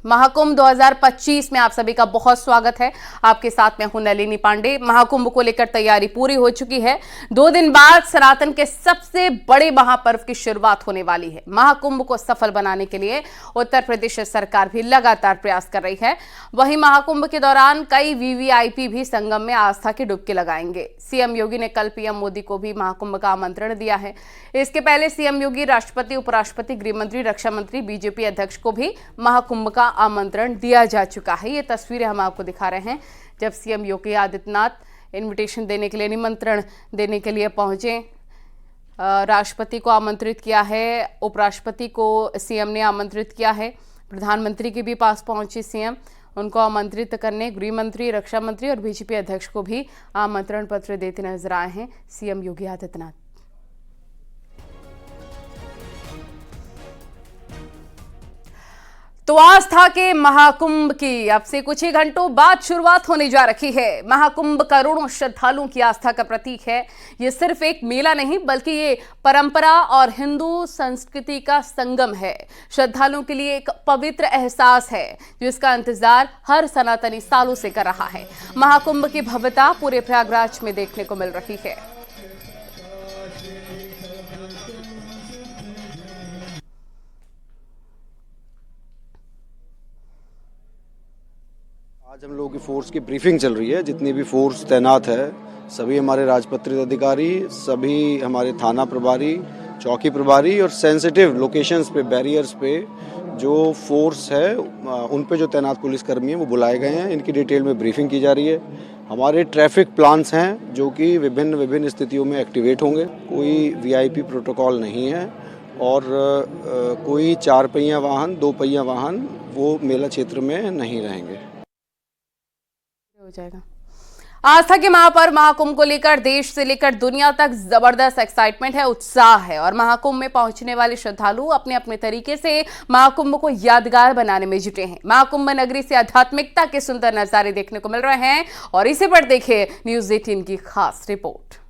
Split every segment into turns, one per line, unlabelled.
महाकुंभ 2025 में आप सभी का बहुत स्वागत है। आपके साथ मैं हूं नलिनी पांडे। महाकुंभ को लेकर तैयारी पूरी हो चुकी है। 2 दिन बाद सनातन के सबसे बड़े महापर्व की शुरुआत होने वाली है। महाकुंभ को सफल बनाने के लिए उत्तर प्रदेश सरकार भी लगातार प्रयास कर रही है। वहीं महाकुंभ के दौरान कई वीवीआईपी भी संगम में आस्था की डुबकी लगाएंगे। सीएम योगी ने कल पीएम मोदी को भी महाकुंभ का आमंत्रण दिया है। इसके पहले सीएम योगी राष्ट्रपति, उपराष्ट्रपति, गृह मंत्री, रक्षा मंत्री, बीजेपी अध्यक्ष को भी महाकुंभ का आमंत्रण दिया जा चुका है। ये तस्वीरें हम आपको दिखा रहे हैं जब सीएम योगी आदित्यनाथ इनविटेशन देने के लिए, निमंत्रण देने के लिए पहुंचे। राष्ट्रपति को आमंत्रित किया है, उपराष्ट्रपति को सीएम ने आमंत्रित किया है, प्रधानमंत्री के भी पास पहुंचे सीएम, उनको आमंत्रित करने गृह मंत्री, रक्षा मंत्री और बीजेपी अध्यक्ष को भी आमंत्रण पत्र देते नजर आए हैं सीएम योगी आदित्यनाथ। तो आस्था के महाकुंभ की अब से कुछ ही घंटों बाद शुरुआत होने जा रही है। महाकुंभ करोड़ों श्रद्धालुओं की आस्था का प्रतीक है। ये सिर्फ एक मेला नहीं बल्कि ये परंपरा और हिंदू संस्कृति का संगम है। श्रद्धालुओं के लिए एक पवित्र एहसास है जिसका इंतजार हर सनातनी सालों से कर रहा है। महाकुंभ की भव्यता पूरे प्रयागराज में देखने को मिल रही है।
आज हम लोगों की फोर्स की ब्रीफिंग चल रही है। जितनी भी फोर्स तैनात है, सभी हमारे राजपत्रित अधिकारी, सभी हमारे थाना प्रभारी, चौकी प्रभारी और सेंसिटिव लोकेशंस पे, बैरियर्स पे जो फोर्स है उन पे जो तैनात पुलिसकर्मी हैं वो बुलाए गए हैं। इनकी डिटेल में ब्रीफिंग की जा रही है। हमारे ट्रैफिक प्लान्स हैं जो कि विभिन्न स्थितियों में एक्टिवेट होंगे। कोई वीआईपी प्रोटोकॉल नहीं है और कोई 4 पहिया वाहन, 2 पहिया वाहन वो मेला क्षेत्र में नहीं रहेंगे।
हो जाएगा। आस्था के महापर्व महाकुंभ को लेकर देश से लेकर दुनिया तक जबरदस्त एक्साइटमेंट है, उत्साह है और महाकुंभ में पहुंचने वाले श्रद्धालु अपने अपने तरीके से महाकुंभ को यादगार बनाने में जुटे हैं। महाकुंभ नगरी से आध्यात्मिकता के सुंदर नजारे देखने को मिल रहे हैं और इसी पर देखिए न्यूज़ 18 की खास रिपोर्ट।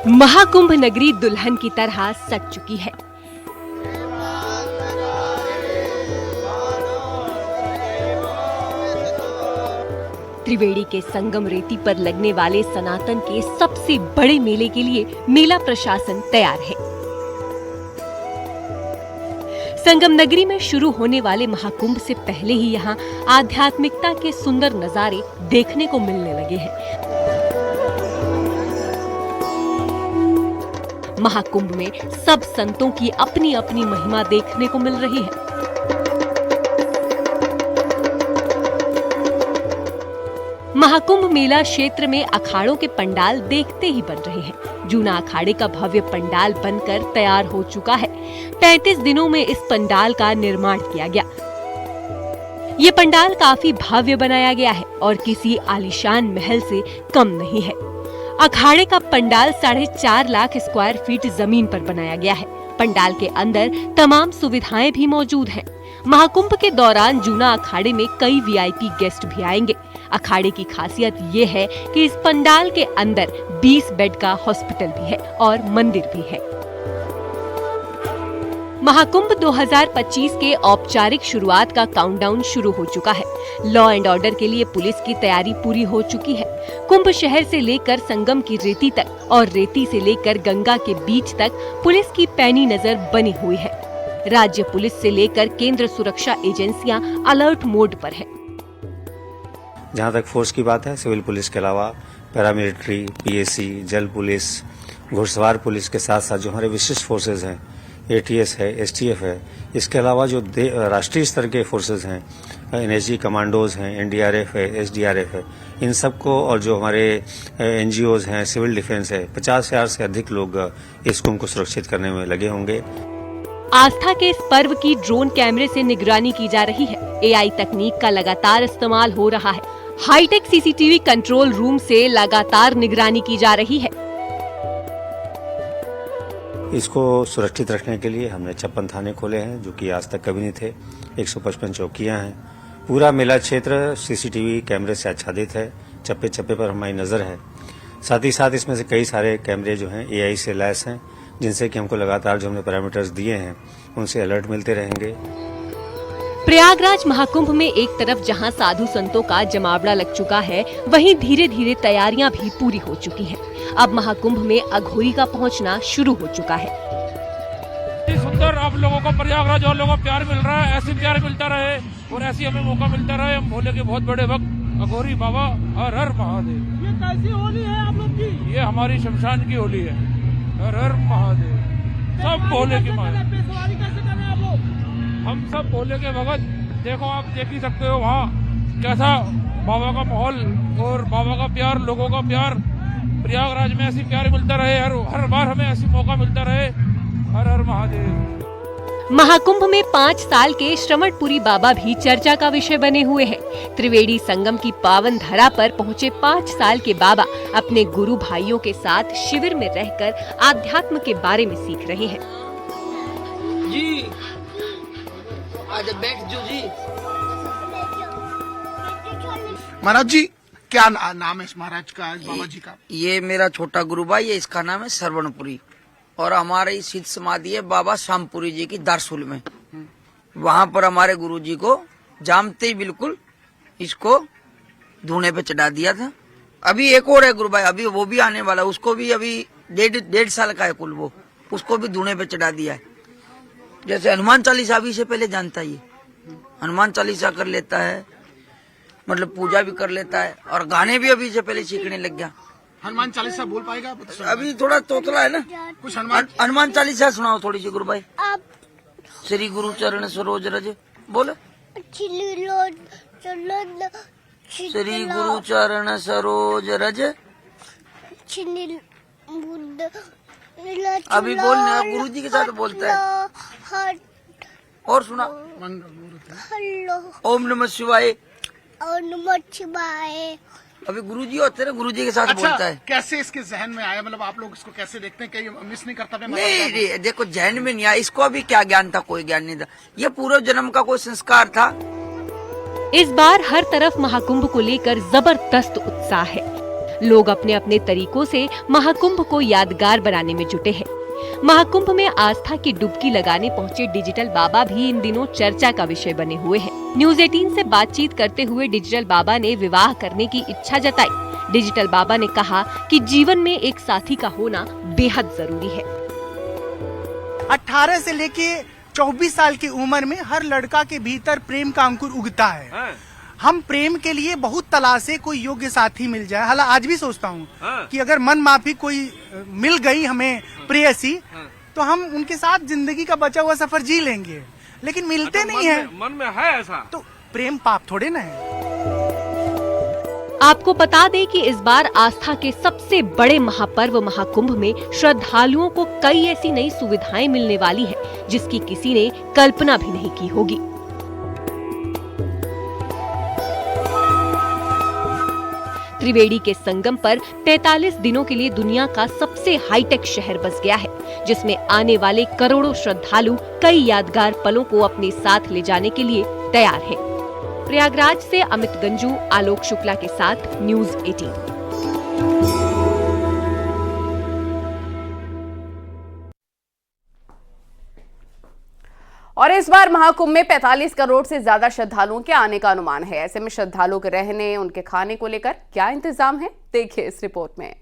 महाकुंभ नगरी दुल्हन की तरह सज चुकी है। त्रिवेणी के संगम रेती पर लगने वाले सनातन के सबसे बड़े मेले के लिए मेला प्रशासन तैयार है। संगम नगरी में शुरू होने वाले महाकुंभ से पहले ही यहाँ आध्यात्मिकता के सुंदर नजारे देखने को मिलने लगे हैं। महाकुंभ में सब संतों की अपनी अपनी महिमा देखने को मिल रही है। महाकुंभ मेला क्षेत्र में अखाड़ों के पंडाल देखते ही बन रहे हैं। जूना अखाड़े का भव्य पंडाल बनकर तैयार हो चुका है। 35 दिनों में इस पंडाल का निर्माण किया गया। ये पंडाल काफी भव्य बनाया गया है और किसी आलीशान महल से कम नहीं है। अखाड़े का पंडाल 4.5 लाख स्क्वायर फीट जमीन पर बनाया गया है। पंडाल के अंदर तमाम सुविधाएं भी मौजूद हैं। महाकुंभ के दौरान जूना अखाड़े में कई वीआईपी गेस्ट भी आएंगे। अखाड़े की खासियत ये है कि इस पंडाल के अंदर 20 बेड का हॉस्पिटल भी है और मंदिर भी है। महाकुंभ 2025 के औपचारिक शुरुआत का काउंटडाउन शुरू हो चुका है। लॉ एंड ऑर्डर के लिए पुलिस की तैयारी पूरी हो चुकी है। कुंभ शहर से लेकर संगम की रेती तक और रेती से लेकर गंगा के बीच तक पुलिस की पैनी नजर बनी हुई है। राज्य पुलिस से लेकर केंद्र सुरक्षा एजेंसियां अलर्ट मोड पर है।
जहां तक फोर्स की बात है, सिविल पुलिस के अलावा पैरामिलिट्री, पीएसी, जल पुलिस, घुड़सवार पुलिस के साथ साथ जो हमारे विशिष्ट फोर्सेज हैं, एटीएस है, एसटीएफ है, इसके अलावा जो राष्ट्रीय स्तर के फोर्सेज हैं, एनएसजी कमांडोज हैं, एनडीआरएफ है, एसडीआरएफ है, इन सबको और जो हमारे एनजीओज हैं, सिविल डिफेंस है, 50,000 से अधिक लोग इस कुंभ को सुरक्षित करने में लगे होंगे।
आस्था के इस पर्व की ड्रोन कैमरे से निगरानी की जा रही है। एआई तकनीक का लगातार इस्तेमाल हो रहा है। हाईटेक सीसीटीवी कंट्रोल रूम से लगातार निगरानी की जा रही है।
इसको सुरक्षित रखने के लिए हमने 56 थाने खोले हैं, जो कि आज तक कभी नहीं थे। 155 चौकियां हैं। पूरा मेला क्षेत्र सीसीटीवी कैमरे से आच्छादित है। चप्पे चप्पे पर हमारी नजर है। साथ ही साथ इसमें से कई सारे कैमरे जो हैं एआई से लैस हैं, जिनसे कि हमको लगातार जो हमने पैरामीटर्स दिए हैं उनसे अलर्ट मिलते रहेंगे।
प्रयागराज महाकुंभ में एक तरफ जहां साधु संतों का जमावड़ा लग चुका है, वहीं धीरे धीरे तैयारियां भी पूरी हो चुकी हैं। अब महाकुंभ में अघोरी का पहुंचना शुरू हो चुका है।
सुंदर आप लोगों को प्रयागराज और लोगों को प्यार मिल रहा है, ऐसे प्यार मिलता रहे और ऐसी हमें मौका मिलता रहे। हम भोले के बहुत बड़े भक्त अघोरी बाबा हर हर महादेव।
ये कैसी होली है आप लोग की?
ये हमारी शमशान की होली है। हर हर महादेव। सब भोले की माँ।
सवारी कैसे कर रहे हैं आप लोग?
हम सब भोले के भगत। देखो आप देख ही सकते हो वहाँ कैसा बाबा का माहौल और बाबा का प्यार, लोगों का प्यार। प्रयागराज में ऐसी प्यार मिलता रहे, हर बार हमें ऐसी मौका मिलता रहे। हर हर महादेव।
महाकुंभ में 5 साल के श्रवणपुरी बाबा भी चर्चा का विषय बने हुए हैं। त्रिवेणी संगम की पावन धरा पर पहुंचे 5 साल के बाबा अपने गुरु भाइयों के साथ शिविर में रहकर आध्यात्म के बारे में सीख रहे हैं।
जी आज बैठ जो जी।
महाराज जी क्या नाम है इस महाराज का, इस बाबा जी का?
ये मेरा छोटा गुरु भाई है, इसका नाम है श्रवणपुरी और हमारी सिद्ध समाधि है बाबा श्यामपुरी जी की दारसूल में। वहाँ पर हमारे गुरु जी को जानते ही बिल्कुल इसको धूने पे चढ़ा दिया था। अभी एक और है गुरु भाई, अभी वो भी आने वाला, उसको भी अभी 1.5 साल का है कुल, वो उसको भी धूने पे चढ़ा दिया है। जैसे हनुमान चालीसा भी से पहले जानता है, हनुमान चालीसा कर लेता है, मतलब पूजा भी कर लेता है और गाने भी अभी से पहले सीखने लग गया।
हनुमान चालीसा बोल पाएगा?
अभी थोड़ा तोतला है ना,
कुछ
हनुमान चालीसा सुनाओ थोड़ी सी गुरु भाई। श्री गुरु चरण सरोज रज बोले। श्री गुरु चरण सरोज रज। अभी बोलने गुरु जी के साथ बोलता है और सुना। ओम नमः शिवाय। अभी गुरुजी होते हैं, गुरुजी के साथ बोलता है।
कैसे इसके जहन में आया, मतलब आप लोग इसको कैसे देखते हैं? कहीं मिस नहीं करता?
नहीं, देखो जहन में नहीं आया, इसको अभी क्या ज्ञान था, कोई ज्ञान नहीं था, ये पूर्व जन्म का कोई संस्कार था।
इस बार हर तरफ महाकुंभ को लेकर जबरदस्त उत्साह है। लोग अपने अपने तरीकों से महाकुंभ को यादगार बनाने में जुटे हैं। महाकुंभ में आस्था की डुबकी लगाने पहुंचे डिजिटल बाबा भी इन दिनों चर्चा का विषय बने हुए हैं। न्यूज 18 से बातचीत करते हुए डिजिटल बाबा ने विवाह करने की इच्छा जताई। डिजिटल बाबा ने कहा कि जीवन में एक साथी का होना बेहद जरूरी है।
18 से लेके 24 साल की उम्र में हर लड़का के भीतर प्रेम का अंकुर उगता है। हम प्रेम के लिए बहुत तलाशे कोई योग्य साथी मिल जाए। हालांकि आज भी सोचता हूँ कि अगर मन माफी कोई मिल गई हमें प्रेयसी, तो हम उनके साथ जिंदगी का बचा हुआ सफर जी लेंगे, लेकिन मिलते नहीं है।
मन में है ऐसा
तो प्रेम पाप थोड़े ना है।
आपको बता दें कि इस बार आस्था के सबसे बड़े महापर्व महाकुंभ में श्रद्धालुओं को कई ऐसी नई सुविधाएं मिलने वाली है जिसकी किसी ने कल्पना भी नहीं की होगी। त्रिवेणी के संगम पर 45 दिनों के लिए दुनिया का सबसे हाईटेक शहर बस गया है, जिसमें आने वाले करोड़ों श्रद्धालु कई यादगार पलों को अपने साथ ले जाने के लिए तैयार हैं। प्रयागराज से अमित गंजू, आलोक शुक्ला के साथ न्यूज 18।
और इस बार महाकुंभ में 45 करोड़ से ज्यादा श्रद्धालुओं के आने का अनुमान है। ऐसे में श्रद्धालुओं के रहने, उनके खाने को लेकर क्या इंतजाम है, देखिए इस रिपोर्ट में।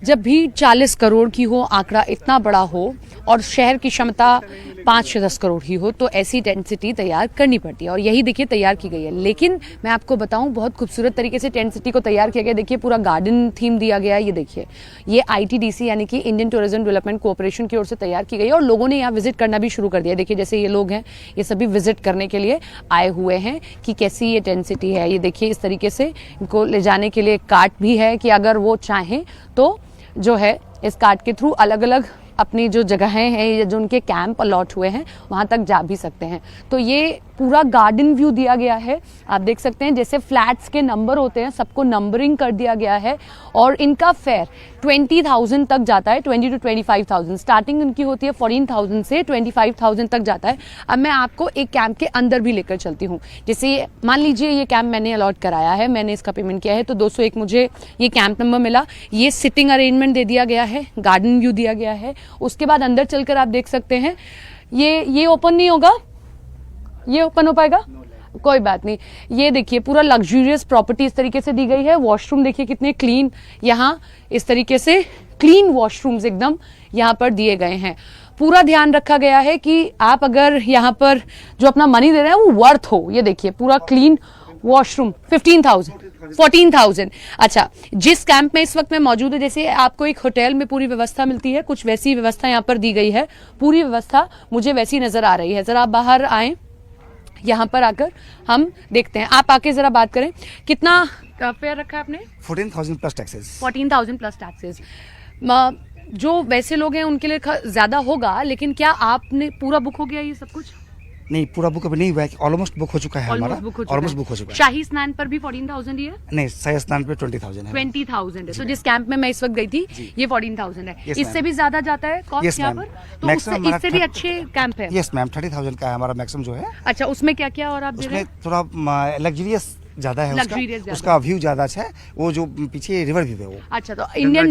जब भी 40 करोड़ की हो, आंकड़ा इतना बड़ा हो और शहर की क्षमता 5 से 10 करोड़ ही हो, तो ऐसी टेंट सिटी तैयार करनी पड़ती है और यही देखिए तैयार की गई है। लेकिन मैं आपको बताऊं, बहुत खूबसूरत तरीके से टेंट सिटी को तैयार किया गया। देखिए पूरा गार्डन थीम दिया गया है। ये देखिए, ये ITDC यानी कि इंडियन टूरिज्म डेवलपमेंट कोऑपरेशन की ओर से तैयार की गई है और लोगों ने यहाँ विजिट करना भी शुरू कर दिया। देखिए जैसे ये लोग हैं, ये सभी विजिट करने के लिए आए हुए हैं कि कैसी ये टेंट सिटी है। ये देखिए इस तरीके से इनको ले जाने के लिए कार्ट भी है कि अगर वो चाहें तो जो है इस कार्ट के थ्रू अलग अलग अपनी जो जगहें हैं या जो उनके कैंप अलॉट हुए हैं वहाँ तक जा भी सकते हैं। तो ये पूरा गार्डन व्यू दिया गया है, आप देख सकते हैं जैसे फ्लैट्स के नंबर होते हैं सबको नंबरिंग कर दिया गया है और इनका फेयर 20,000 तक जाता है, 20 to 25,000। स्टार्टिंग इनकी होती है 14,000 से 25,000 तक जाता है। अब मैं आपको एक कैंप के अंदर भी लेकर चलती हूँ। जैसे मान लीजिए ये कैंप मैंने अलॉट कराया है, मैंने इसका पेमेंट किया है तो 201 मुझे ये कैंप नंबर मिला। ये सिटिंग अरेंजमेंट दे दिया गया है, गार्डन व्यू दिया गया है। उसके बाद अंदर चलकर आप देख सकते हैं ये ओपन नहीं होगा, ये ओपन हो पाएगा? कोई बात नहीं। ये देखिए पूरा लग्जूरियस प्रॉपर्टी इस तरीके से दी गई है। वॉशरूम देखिए कितने क्लीन, यहाँ इस तरीके से क्लीन वॉशरूम्स एकदम यहाँ पर दिए गए हैं। पूरा ध्यान रखा गया है कि आप अगर यहाँ पर जो अपना मनी दे रहे हैं वो वर्थ हो। ये देखिए पूरा क्लीन वॉशरूम 14,000। अच्छा, जिस कैंप में इस वक्त मैं मौजूद है, जैसे आपको एक होटल में पूरी व्यवस्था मिलती है, कुछ वैसी व्यवस्था यहाँ पर दी गई है। पूरी व्यवस्था मुझे वैसी नजर आ रही है। जरा आप बाहर आए, यहाँ पर आकर हम देखते हैं। आप आके जरा बात करें, कितना फेयर रखा है आपने?
14,000 प्लस टैक्सेस।
14,000 plus taxes. जो वैसे लोग हैं उनके लिए ज्यादा होगा, लेकिन क्या आपने पूरा बुक हो गया ये सब कुछ?
नहीं, पूरा बुक अभी नहीं हुआ है, ऑलमोस्ट बुक हो चुका है हमारा। ऑलमोस्ट बुक हो चुका है।
शाही स्नान पर भी 14,000 ही है?
नहीं, शाही स्नान पे 20,000 है।
20,000 है। तो जिस कैंप में मैं इस वक्त गई थी ये 14,000 है। इससे भी ज्यादा जाता है कॉस्ट यहाँ पर? तो इससे भी अच्छे कैंप है?
यस मैम, 30,000 का है हमारा मैक्सिमम जो है।
अच्छा, उसमें क्या क्या और आप दे रहे हैं?
थोड़ा लग्जरियस ज्यादा है, उसका व्यू ज्यादा अच्छा है। वो जो पीछे रिवर व्यू है वो।
अच्छा, तो इंडियन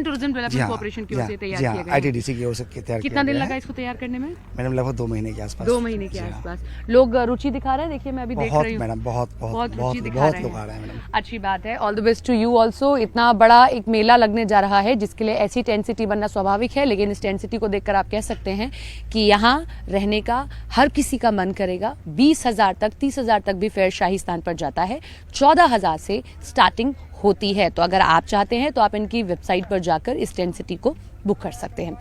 टूरिज्म डेवलपमेंट कॉर्पोरेशन की ओर से तैयार किया गया है।
ITDC की ओर से तैयार किया।
कितना दिन लगा इसको तैयार करने में?
मैडम लगभग 2 महीने के आसपास।
2 महीने के आसपास। लोग रुचि दिखा रहे हैं, देखिए मैं अभी देख रही हूँ।
मैडम बहुत
रुचि दिखा
बहुत
रहे
लोग आ रहे हैं मैडम।
अच्छी बात है। All the best to you also. इतना बड़ा एक मेला लगने जा रहा है जिसके लिए ऐसी टेंट सिटी बनना स्वाभाविक है, लेकिन इस टेंट सिटी को देखकर आप कह सकते हैं कि यहाँ रहने का हर किसी का मन करेगा। 20,000 तक 30,000 तक भी फेयर शाही स्नान पर जाता है। 14,000 से स्टार्टिंग होती है। तो अगर आप चाहते हैं तो आप इनकी वेबसाइट पर जाकर इस टेंट सिटी को बुक कर सकते हैं।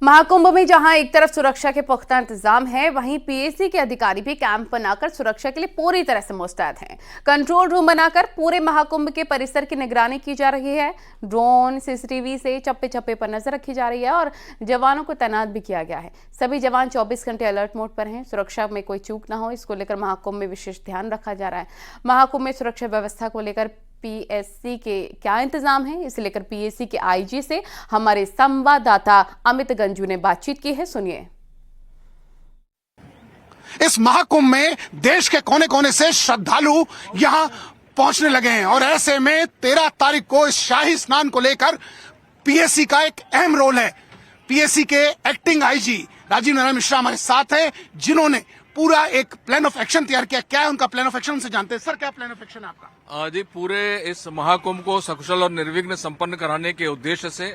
महाकुंभ में जहां एक तरफ सुरक्षा के पुख्ता इंतजाम है, वहीं पीएसी के अधिकारी भी कैंप बनाकर सुरक्षा के लिए पूरी तरह से मुस्तैद हैं। कंट्रोल रूम बनाकर पूरे महाकुंभ के परिसर की निगरानी की जा रही है। ड्रोन सीसीटीवी से चप्पे चप्पे पर नजर रखी जा रही है और जवानों को तैनात भी किया गया है। सभी जवान 24 घंटे अलर्ट मोड पर हैं। सुरक्षा में कोई चूक ना हो, इसको लेकर महाकुंभ में विशेष ध्यान रखा जा रहा है। महाकुंभ में सुरक्षा व्यवस्था को लेकर पीएससी के क्या इंतजाम है, इसे लेकर पीएससी के आईजी से हमारे संवाददाता अमित गंजू ने बातचीत की है, सुनिए।
इस महाकुंभ में देश के कोने कोने से श्रद्धालु यहाँ पहुंचने लगे हैं और ऐसे में 13 तारीख को इस शाही स्नान को लेकर पीएससी का एक अहम रोल है। पीएससी के एक्टिंग आईजी राजीव नारायण मिश्रा हमारे साथ हैं, जिन्होंने पूरा एक प्लान ऑफ एक्शन तैयार किया। क्या है उनका प्लान ऑफ एक्शन से जानते हैं। सर, क्या प्लान ऑफ एक्शन है आपका?
जी, पूरे इस महाकुंभ को सकुशल और निर्विघ्न संपन्न कराने के उद्देश्य से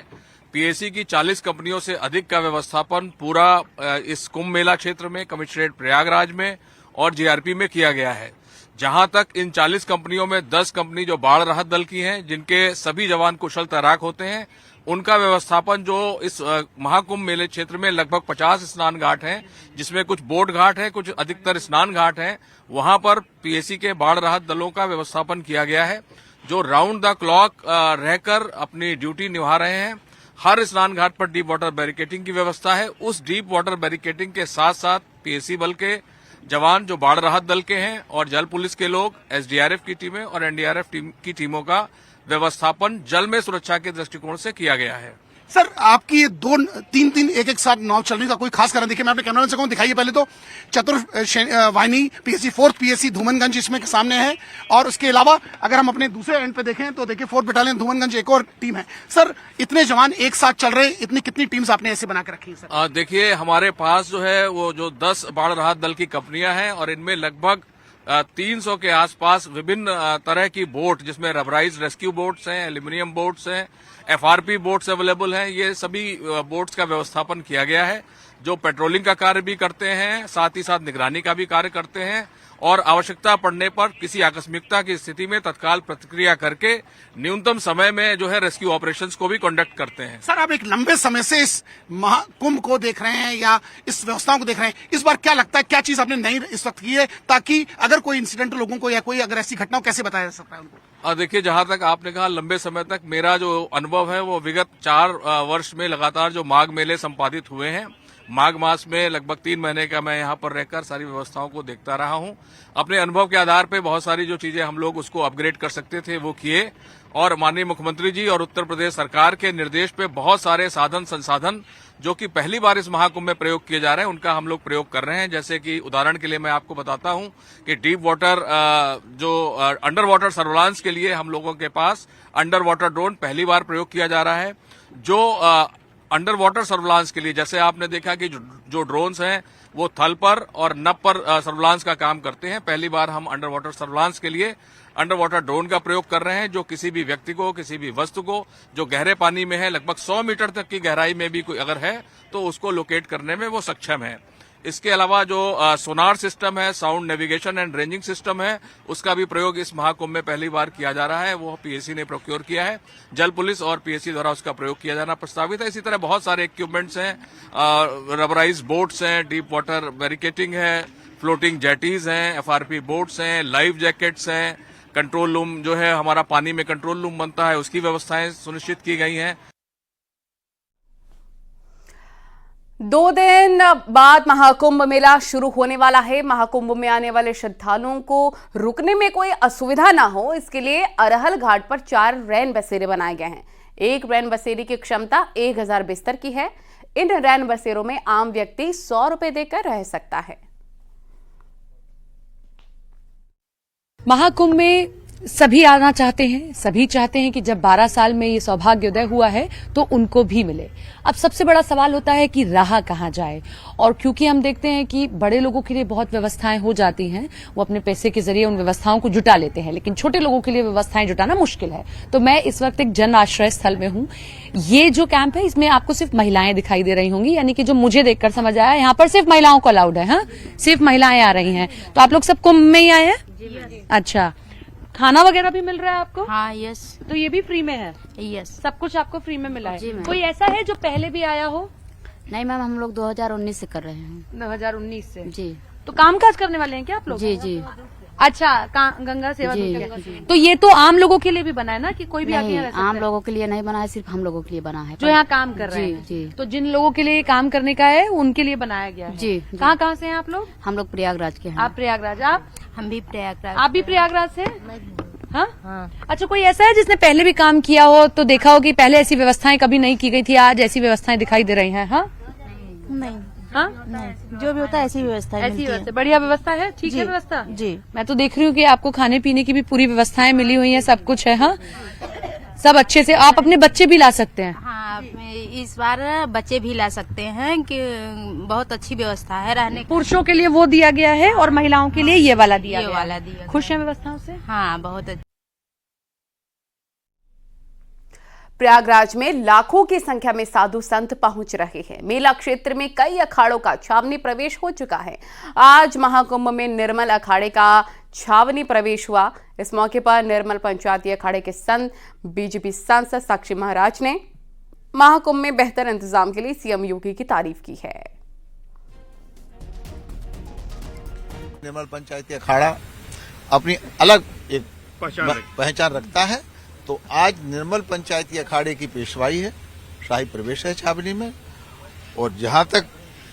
पीएससी की 40 कंपनियों से अधिक का व्यवस्थापन पूरा इस कुंभ मेला क्षेत्र में, कमिश्नरेट प्रयागराज में और जीआरपी में किया गया है। जहां तक इन 40 कंपनियों में 10 कंपनी जो बाढ़ राहत दल की हैं, जिनके सभी जवान कुशल तैराक होते हैं, उनका व्यवस्थापन जो इस महाकुंभ मेले क्षेत्र में लगभग 50 स्नान घाट हैं, जिसमें कुछ बोट घाट हैं, कुछ अधिकतर स्नान घाट हैं, वहां पर पीएससी के बाढ़ राहत दलों का व्यवस्थापन किया गया है, जो राउंड द क्लॉक रहकर अपनी ड्यूटी निभा रहे हैं। हर स्नान घाट पर डीप वाटर बैरिकेडिंग की व्यवस्था है। उस डीप वाटर बैरिकेडिंग के साथ साथ पीएससी बल के जवान जो बाढ़ राहत दल के हैं और जल पुलिस के लोग, एसडीआरएफ की टीमें और एनडीआरएफ की टीमों का व्यवस्थापन जल में सुरक्षा के दृष्टिकोण से किया गया है।
सर, आपकी ये 2-3 एक साथ नाव चलने का कोई खास कारण? देखिए, मैं अपने कैमरामैन से कहूँ, दिखाइए पहले तो चतुर्वाहिनी पीएससी 4th पीएससी धूमनगंज इसमें सामने है, और उसके अलावा अगर हम अपने दूसरे एंड पे देखें तो देखिए 4th बटालियन धूमनगंज एक और टीम है। सर, इतने जवान एक साथ चल रहे, इतनी कितनी टीम्स आपने ऐसे बना कर रखी है? सर,
देखिए, हमारे पास जो है वो जो 10 बाढ़ राहत दल की कंपनियां हैं और इनमें लगभग 300 के आसपास विभिन्न तरह की बोट, जिसमें रबराइज रेस्क्यू बोट्स हैं, एल्यूमिनियम बोट्स हैं, एफआरपी बोट्स अवेलेबल हैं। ये सभी बोट्स का व्यवस्थापन किया गया है, जो पेट्रोलिंग का कार्य भी करते हैं, साथ ही साथ निगरानी का भी कार्य करते हैं और आवश्यकता पड़ने पर किसी आकस्मिकता की स्थिति में तत्काल प्रतिक्रिया करके न्यूनतम समय में जो है रेस्क्यू ऑपरेशंस को भी कंडक्ट करते हैं।
सर, आप एक लंबे समय से इस महाकुंभ को देख रहे हैं या इस व्यवस्थाओं को देख रहे हैं, इस बार क्या लगता है, क्या चीज आपने नई इस वक्त की है, ताकि अगर कोई इंसिडेंट लोगों को या कोई अगर ऐसी घटना हो, कैसे बताया जा सकता है उनको?
देखिए, जहां तक आपने कहा लंबे समय तक, मेरा जो अनुभव है वो विगत 4 वर्ष में लगातार जो माघ मेले संपादित हुए हैं, माघ मास में लगभग 3 महीने का मैं यहाँ पर रहकर सारी व्यवस्थाओं को देखता रहा हूँ। अपने अनुभव के आधार पे बहुत सारी जो चीजें हम लोग उसको अपग्रेड कर सकते थे वो किए, और माननीय मुख्यमंत्री जी और उत्तर प्रदेश सरकार के निर्देश पे बहुत सारे साधन संसाधन जो कि पहली बार इस महाकुंभ में प्रयोग किए जा रहे हैं उनका हम लोग प्रयोग कर रहे हैं। जैसे कि उदाहरण के लिए मैं आपको बताता हूं कि डीप वाटर जो अंडर वाटर सर्विलांस के लिए हम लोगों के पास अंडर वाटर ड्रोन पहली बार प्रयोग किया जा रहा है। जो अंडर वाटर सर्विलांस के लिए, जैसे आपने देखा कि जो ड्रोन्स हैं वो थल पर और नभ पर सर्विलांस का काम करते हैं, पहली बार हम अंडर वाटर सर्विलांस के लिए अंडर वाटर ड्रोन का प्रयोग कर रहे हैं, जो किसी भी व्यक्ति को, किसी भी वस्तु को जो गहरे पानी में है, लगभग 100 मीटर तक की गहराई में भी कोई अगर है तो उसको लोकेट करने में वो सक्षम है। इसके अलावा जो सोनार सिस्टम है, sound navigation and ranging system है, उसका भी प्रयोग इस महाकुंभ में पहली बार किया जा रहा है, वो पीएसी ने प्रोक्योर किया है। जल पुलिस और पीएसी द्वारा उसका प्रयोग किया जाना प्रस्तावित है। इसी तरह बहुत सारे इक्विपमेंट्स हैं, रबराइज बोट्स हैं, डीप वाटर बैरिकेटिंग है, फ्लोटिंग जेटीज हैं, एफआरपी बोट्स हैं, लाइफ जैकेट्स हैं, कंट्रोल रूम जो है हमारा पानी में कंट्रोल रूम बनता है, उसकी व्यवस्थाएं सुनिश्चित की गई हैं।
2 दिन बाद महाकुंभ मेला शुरू होने वाला है। महाकुंभ में आने वाले श्रद्धालुओं को रुकने में कोई असुविधा ना हो, इसके लिए अरहल घाट पर 4 रैन बसेरे बनाए गए हैं। एक रैन बसेरे की क्षमता 1000 बिस्तर की है। इन रैन बसेरों में आम व्यक्ति 100 रुपए देकर रह सकता है।
महाकुंभ में सभी आना चाहते हैं, सभी चाहते हैं कि जब 12 साल में ये सौभाग्योदय हुआ है तो उनको भी मिले। अब सबसे बड़ा सवाल होता है कि रहा कहाँ जाए, और क्योंकि हम देखते हैं कि बड़े लोगों के लिए बहुत व्यवस्थाएं हो जाती हैं, वो अपने पैसे के जरिए उन व्यवस्थाओं को जुटा लेते हैं, लेकिन छोटे लोगों के लिए व्यवस्थाएं जुटाना मुश्किल है। तो मैं इस वक्त एक जन आश्रय स्थल में हूँ। ये जो कैंप है इसमें आपको सिर्फ महिलाएं दिखाई दे रही होंगी, यानी कि जो मुझे देखकर समझ आया यहाँ पर सिर्फ महिलाओं को अलाउड है। हाँ, सिर्फ महिलाएं आ रही हैं। तो आप लोग सब कुंभ में ही आए हैं? अच्छा, खाना वगैरह भी मिल रहा है आपको?
हाँ, यस।
तो ये भी फ्री में है?
यस,
सब कुछ आपको फ्री में मिला है?
जी मैम।
कोई ऐसा है जो पहले भी आया हो?
नहीं मैम, हम लोग 2019 से कर रहे हैं।
2019 से?
जी।
तो कामकाज करने वाले हैं क्या आप लोग?
जी जी।
अच्छा, गंगा सेवा
जी,
जी। तो ये तो आम लोगों के लिए भी बना है ना, कि कोई भी आके यहाँ रह सकता है?
आम लोगों के लिए नहीं बना है, सिर्फ हम लोगों के लिए बना है
जो यहाँ काम कर रहे
जी,
हैं।
जी।
तो जिन लोगों के लिए काम करने का है उनके लिए बनाया गया है।
जी।
कहाँ से हैं आप लोग?
हम लोग प्रयागराज के हैं।
आप प्रयागराज? आप?
हम भी प्रयागराज।
आप भी प्रयागराज से? हाँ। अच्छा, कोई ऐसा है जिसने पहले भी काम किया हो तो देखा हो कि पहले ऐसी व्यवस्थाएं कभी नहीं की गई थी, आज ऐसी व्यवस्थाएं दिखाई दे रही हैं? हाँ
नहीं।
हाँ,
नहीं, जो भी होता है ऐसी व्यवस्था
ऐसी व्यवस्था, बढ़िया व्यवस्था है। ठीक है व्यवस्था?
जी।
मैं तो देख रही हूँ कि आपको खाने पीने की भी पूरी व्यवस्थाएं मिली हुई हैं, सब कुछ है। हाँ, सब अच्छे से। आप अपने बच्चे भी ला सकते हैं?
हाँ, इस बार बच्चे भी ला सकते हैं, कि बहुत अच्छी व्यवस्था है रहने।
पुरुषों के लिए वो दिया गया है और महिलाओं के लिए ये वाला दिया गया
है।
खुश हैं व्यवस्थाओं से?
हाँ, बहुत अच्छा।
प्रयागराज में लाखों की संख्या में साधु संत पहुंच रहे हैं। मेला क्षेत्र में कई अखाड़ों का छावनी प्रवेश हो चुका है। आज महाकुंभ में निर्मल अखाड़े का छावनी प्रवेश हुआ। इस मौके पर निर्मल पंचायती अखाड़े के संत बीजेपी सांसद साक्षी महाराज ने महाकुंभ में बेहतर इंतजाम के लिए सीएम योगी की तारीफ की है।
निर्मल पंचायती अखाड़ा अपनी अलग एक पहचान रखता है, तो आज निर्मल पंचायती अखाड़े की पेशवाई है, शाही प्रवेश है छावनी में। और जहां तक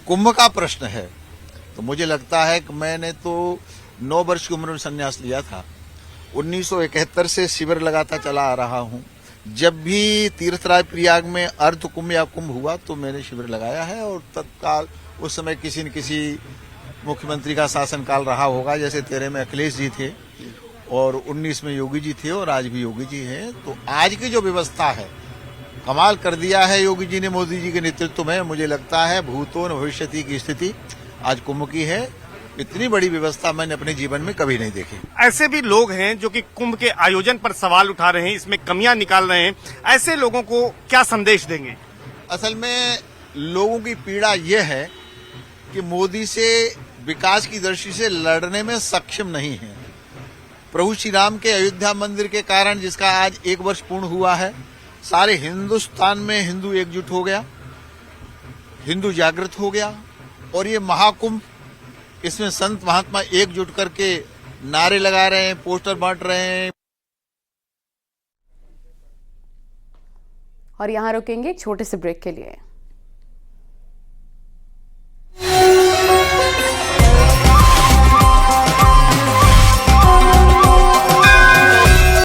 कुंभ का प्रश्न है तो मुझे लगता है कि मैंने तो 9 वर्ष की उम्र में संन्यास लिया था। 1971 से शिविर लगाता चला आ रहा हूं। जब भी तीर्थराज प्रयाग में अर्ध कुंभ या कुंभ हुआ तो मैंने शिविर लगाया है, और तत्काल उस समय किसी न किसी मुख्यमंत्री का शासनकाल रहा होगा, जैसे 13 में अखिलेश जी थे और 19 में योगी जी थे और आज भी योगी जी हैं। तो आज की जो व्यवस्था है, कमाल कर दिया है योगी जी ने मोदी जी के नेतृत्व में। मुझे लगता है भूतो न भविष्यति की स्थिति आज कुंभ की है। इतनी बड़ी व्यवस्था मैंने अपने जीवन में कभी नहीं देखी।
ऐसे भी लोग हैं जो कि कुंभ के आयोजन पर सवाल उठा रहे हैं, इसमें कमियां निकाल रहे हैं। ऐसे लोगों को क्या संदेश देंगे?
असल में लोगों की पीड़ा यह है कि मोदी से विकास की दृष्टि से लड़ने में सक्षम नहीं है। प्रभु श्री राम के अयोध्या मंदिर के कारण, जिसका आज 1 वर्ष पूर्ण हुआ है, सारे हिंदुस्तान में हिंदू एकजुट हो गया, हिंदू जागृत हो गया। और ये महाकुंभ, इसमें संत महात्मा एकजुट करके नारे लगा रहे हैं, पोस्टर बांट रहे हैं,
और यहाँ रुकेंगे एक छोटे से ब्रेक के लिए।